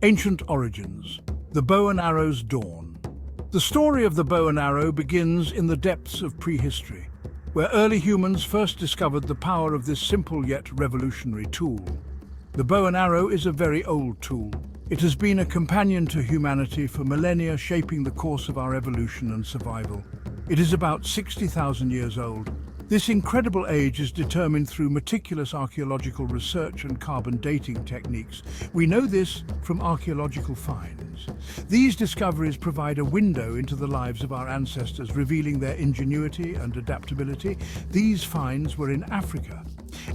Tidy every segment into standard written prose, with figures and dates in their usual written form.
Ancient origins. The bow and arrow's dawn. The story of the bow and arrow begins in the depths of prehistory, where early humans first discovered the power of this simple yet revolutionary tool. The bow and arrow is a very old tool. It has been a companion to humanity for millennia, shaping the course of our evolution and survival. It is about 60,000 years old. This incredible age is determined through meticulous archaeological research and carbon dating techniques. We know this from archaeological finds. These discoveries provide a window into the lives of our ancestors, revealing their ingenuity and adaptability. These finds were in Africa.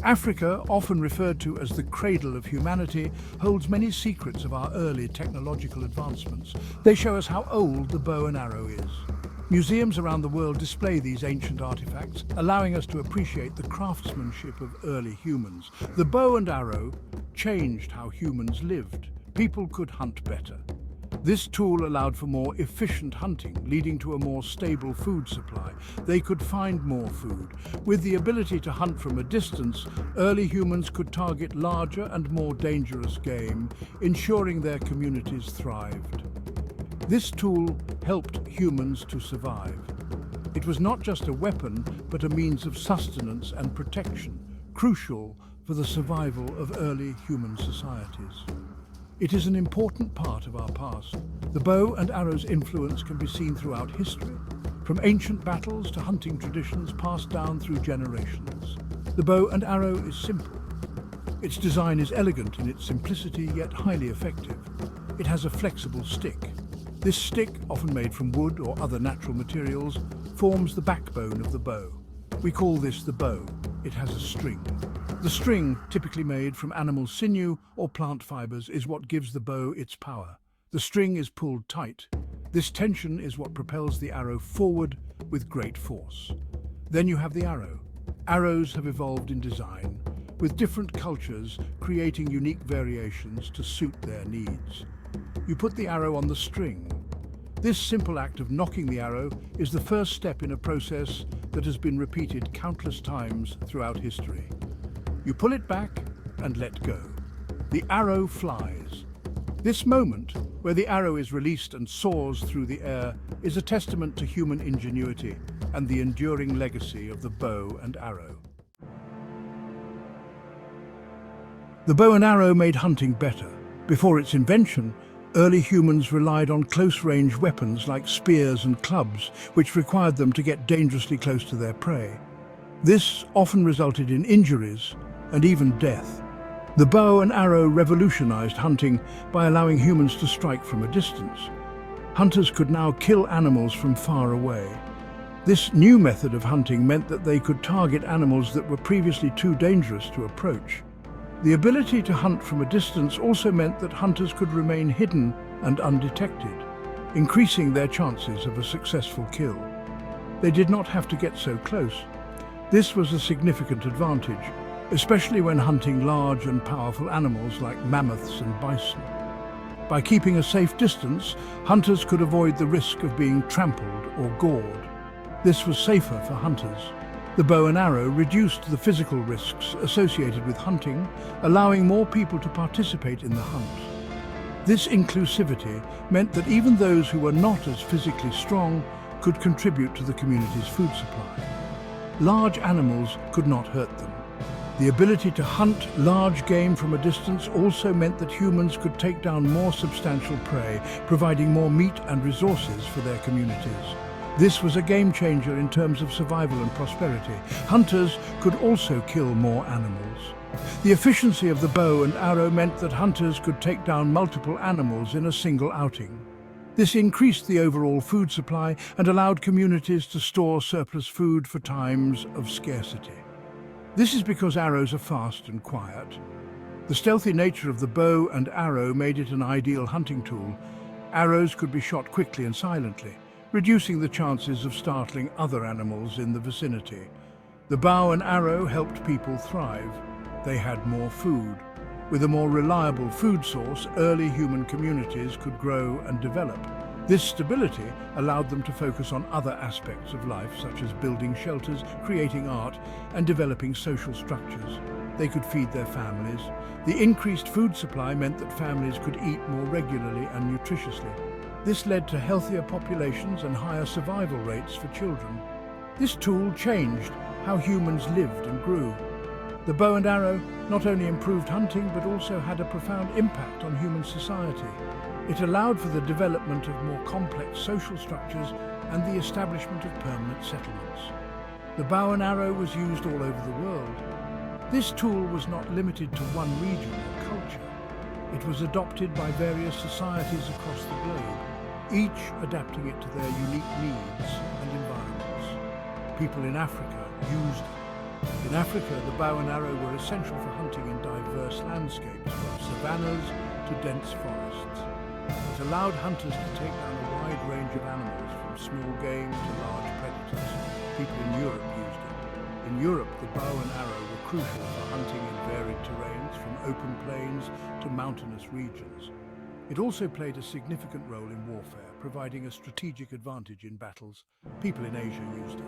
Africa, often referred to as the cradle of humanity, holds many secrets of our early technological advancements. They show us how old the bow and arrow is. Museums around the world display these ancient artifacts, allowing us to appreciate the craftsmanship of early humans. The bow and arrow changed how humans lived. People could hunt better. This tool allowed for more efficient hunting, leading to a more stable food supply. They could find more food. With the ability to hunt from a distance, early humans could target larger and more dangerous game, ensuring their communities thrived. This tool helped humans to survive. It was not just a weapon, but a means of sustenance and protection, crucial for the survival of early human societies. It is an important part of our past. The bow and arrow's influence can be seen throughout history, from ancient battles to hunting traditions passed down through generations. The bow and arrow is simple. Its design is elegant in its simplicity, yet highly effective. It has a flexible stick. This stick, often made from wood or other natural materials, forms the backbone of the bow. We call this the bow. It has a string. The string, typically made from animal sinew or plant fibers, is what gives the bow its power. The string is pulled tight. This tension is what propels the arrow forward with great force. Then you have the arrow. Arrows have evolved in design, with different cultures creating unique variations to suit their needs. You put the arrow on the string. This simple act of knocking the arrow is the first step in a process that has been repeated countless times throughout history. You pull it back and let go. The arrow flies. This moment, where the arrow is released and soars through the air, is a testament to human ingenuity and the enduring legacy of the bow and arrow. The bow and arrow made hunting better. Before its invention, early humans relied on close-range weapons like spears and clubs, which required them to get dangerously close to their prey. This often resulted in injuries and even death. The bow and arrow revolutionized hunting by allowing humans to strike from a distance. Hunters could now kill animals from far away. This new method of hunting meant that they could target animals that were previously too dangerous to approach. The ability to hunt from a distance also meant that hunters could remain hidden and undetected, increasing their chances of a successful kill. They did not have to get so close. This was a significant advantage, especially when hunting large and powerful animals like mammoths and bison. By keeping a safe distance, hunters could avoid the risk of being trampled or gored. This was safer for hunters. The bow and arrow reduced the physical risks associated with hunting, allowing more people to participate in the hunt. This inclusivity meant that even those who were not as physically strong could contribute to the community's food supply. Large animals could not hurt them. The ability to hunt large game from a distance also meant that humans could take down more substantial prey, providing more meat and resources for their communities. This was a game changer in terms of survival and prosperity. Hunters could also kill more animals. The efficiency of the bow and arrow meant that hunters could take down multiple animals in a single outing. This increased the overall food supply and allowed communities to store surplus food for times of scarcity. This is because arrows are fast and quiet. The stealthy nature of the bow and arrow made it an ideal hunting tool. Arrows could be shot quickly and silently, reducing the chances of startling other animals in the vicinity. The bow and arrow helped people thrive. They had more food. With a more reliable food source, early human communities could grow and develop. This stability allowed them to focus on other aspects of life, such as building shelters, creating art, and developing social structures. they could feed their families. The increased food supply meant that families could eat more regularly and nutritiously. This led to healthier populations and higher survival rates for children. This tool changed how humans lived and grew. The bow and arrow not only improved hunting but also had a profound impact on human society. It allowed for the development of more complex social structures and the establishment of permanent settlements. The bow and arrow was used all over the world. This tool was not limited to one region or culture. It was adopted by various societies across the globe, each adapting it to their unique needs and environments. People in Africa used it. In Africa, the bow and arrow were essential for hunting in diverse landscapes, from savannas to dense forests. It allowed hunters to take down a wide range of animals, from small game to large predators. People in Europe used it. In Europe, the bow and arrow were crucial for hunting in varied terrains, from open plains to mountainous regions. It also played a significant role in warfare, providing a strategic advantage in battles. People in Asia used it.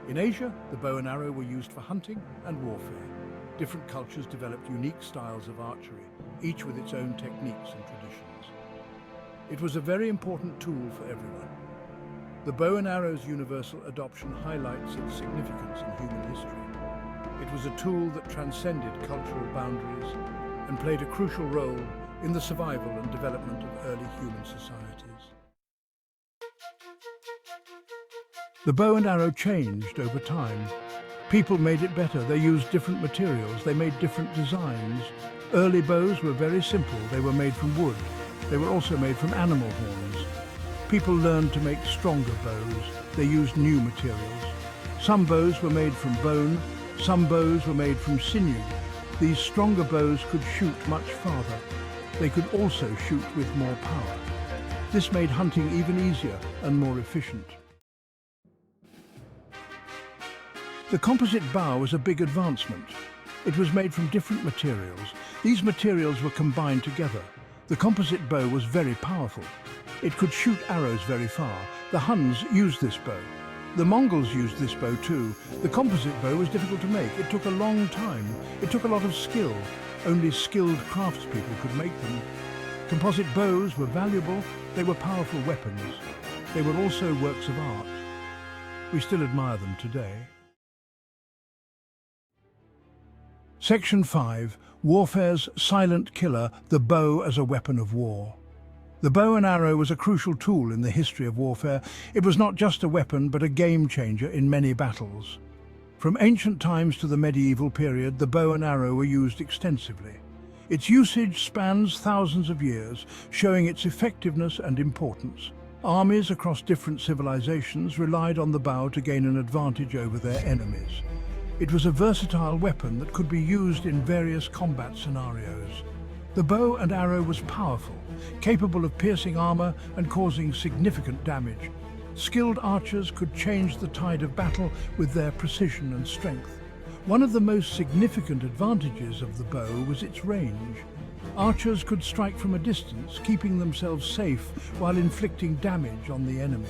In Asia, the bow and arrow were used for hunting and warfare. Different cultures developed unique styles of archery, each with its own techniques and traditions. It was a very important tool for everyone. The bow and arrow's universal adoption highlights its significance in human history. It was a tool that transcended cultural boundaries and played a crucial role in the survival and development of early human societies. The bow and arrow changed over time. People made it better. They used different materials. They made different designs. Early bows were very simple. They were made from wood. They were also made from animal horns. People learned to make stronger bows. They used new materials. Some bows were made from bone. Some bows were made from sinew. These stronger bows could shoot much farther. They could also shoot with more power. This made hunting even easier and more efficient. The composite bow was a big advancement. It was made from different materials. These materials were combined together. The composite bow was very powerful. It could shoot arrows very far. The Huns used this bow. The Mongols used this bow too. The composite bow was difficult to make. It took a long time. It took a lot of skill. Only skilled craftspeople could make them. Composite bows were valuable. They were powerful weapons. They were also works of art. We still admire them today. Section 5. Warfare's silent killer, the bow as a weapon of war. The bow and arrow was a crucial tool in the history of warfare. It was not just a weapon, but a game changer in many battles. From ancient times to the medieval period, the bow and arrow were used extensively. Its usage spans thousands of years, showing its effectiveness and importance. Armies across different civilizations relied on the bow to gain an advantage over their enemies. It was a versatile weapon that could be used in various combat scenarios. The bow and arrow was powerful, capable of piercing armor and causing significant damage. Skilled archers could change the tide of battle with their precision and strength. One of the most significant advantages of the bow was its range. Archers could strike from a distance, keeping themselves safe while inflicting damage on the enemy.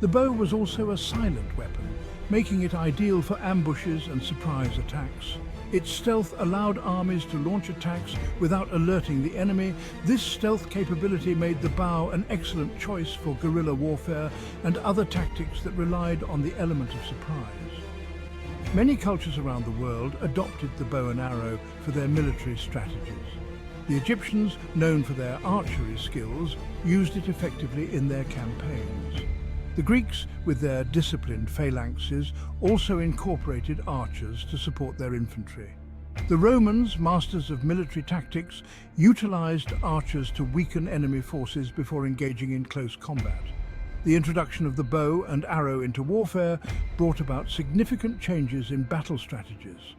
The bow was also a silent weapon, making it ideal for ambushes and surprise attacks. Its stealth allowed armies to launch attacks without alerting the enemy. This stealth capability made the bow an excellent choice for guerrilla warfare and other tactics that relied on the element of surprise. Many cultures around the world adopted the bow and arrow for their military strategies. The Egyptians, known for their archery skills, used it effectively in their campaigns. The Greeks, with their disciplined phalanxes, also incorporated archers to support their infantry. The Romans, masters of military tactics, utilized archers to weaken enemy forces before engaging in close combat. The introduction of the bow and arrow into warfare brought about significant changes in battle strategies.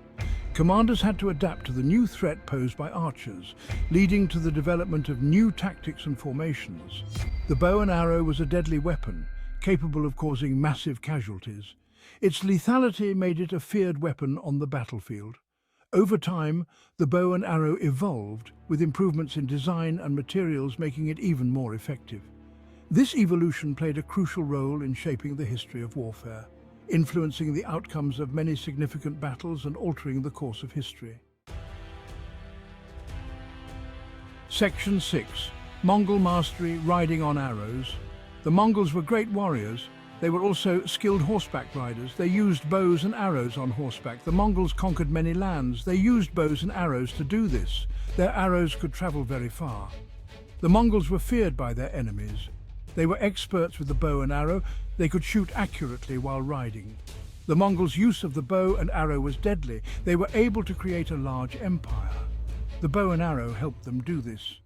Commanders had to adapt to the new threat posed by archers, leading to the development of new tactics and formations. The bow and arrow was a deadly weapon, capable of causing massive casualties. Its lethality made it a feared weapon on the battlefield. Over time, the bow and arrow evolved, with improvements in design and materials making it even more effective. This evolution played a crucial role in shaping the history of warfare, influencing the outcomes of many significant battles and altering the course of history. Section 6. Mongol Mastery, Riding on Arrows. The Mongols were great warriors. They were also skilled horseback riders. They used bows and arrows on horseback. The Mongols conquered many lands. They used bows and arrows to do this. Their arrows could travel very far. The Mongols were feared by their enemies. They were experts with the bow and arrow. They could shoot accurately while riding. The Mongols' use of the bow and arrow was deadly. They were able to create a large empire. The bow and arrow helped them do this.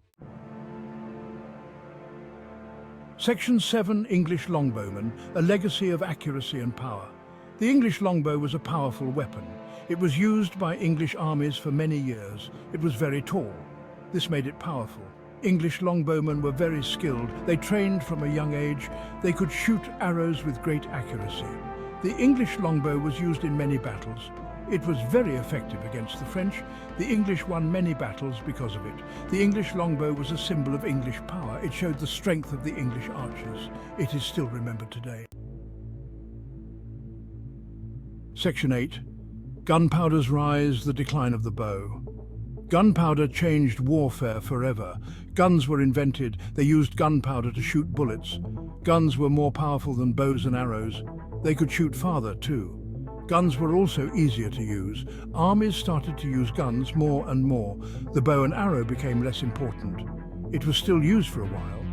Section 7. English Longbowmen, a legacy of accuracy and power. The English longbow was a powerful weapon. It was used by English armies for many years. It was very tall. This made it powerful. English longbowmen were very skilled. They trained from a young age. They could shoot arrows with great accuracy. The English longbow was used in many battles. It was very effective against the French. The English won many battles because of it. The English longbow was a symbol of English power. It showed the strength of the English archers. It is still remembered today. Section 8. Gunpowder's rise, the decline of the bow. Gunpowder changed warfare forever. Guns were invented. They used gunpowder to shoot bullets. Guns were more powerful than bows and arrows. They could shoot farther too. Guns were also easier to use. Armies started to use guns more and more. The bow and arrow became less important. It was still used for a while,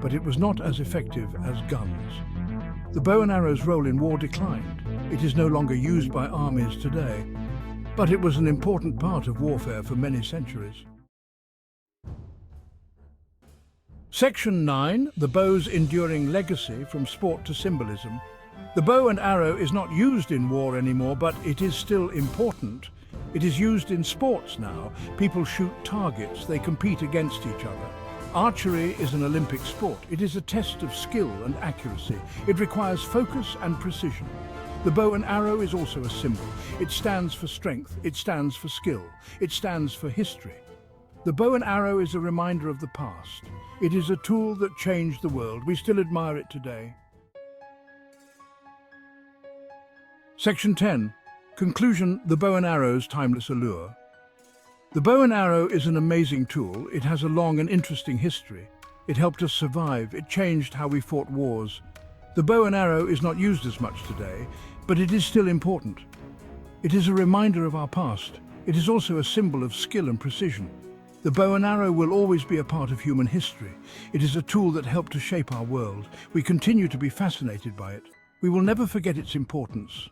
but it was not as effective as guns. The bow and arrow's role in war declined. It is no longer used by armies today, but it was an important part of warfare for many centuries. Section 9. The bow's enduring legacy, from sport to symbolism. The bow and arrow is not used in war anymore, but it is still important. It is used in sports now. People shoot targets. They compete against each other. Archery is an Olympic sport. It is a test of skill and accuracy. It requires focus and precision. The bow and arrow is also a symbol. It stands for strength. It stands for skill. It stands for history. The bow and arrow is a reminder of the past. It is a tool that changed the world. We still admire it today. Section 10. Conclusion. The bow and arrow's timeless allure. The bow and arrow is an amazing tool. It has a long and interesting history. It helped us survive. It changed how we fought wars. The bow and arrow is not used as much today, but it is still important. It is a reminder of our past. It is also a symbol of skill and precision. The bow and arrow will always be a part of human history. It is a tool that helped to shape our world. We continue to be fascinated by it. We will never forget its importance.